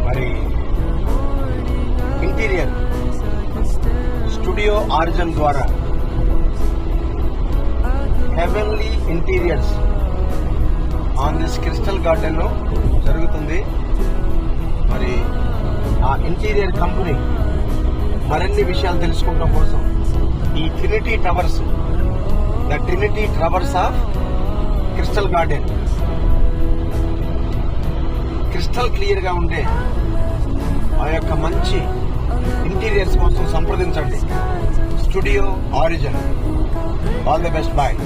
మరి interior studio origin ద్వారా heavenly interiors on this crystal garden లో జరుగుతుంది. మరి ఆ ఇంటీరియర్ కంపెనీ మరిన్ని విషయాలు తెలుసుకోవడం కోసం ఈ Trinity Towers, the Trinity Towers of Crystal Garden, crystal clear గా ఉండే ఆ యొక్క మంచి ఇంటీరియర్స్ కోసం సంప్రదించండి. Studio Origin. All the best. Bye.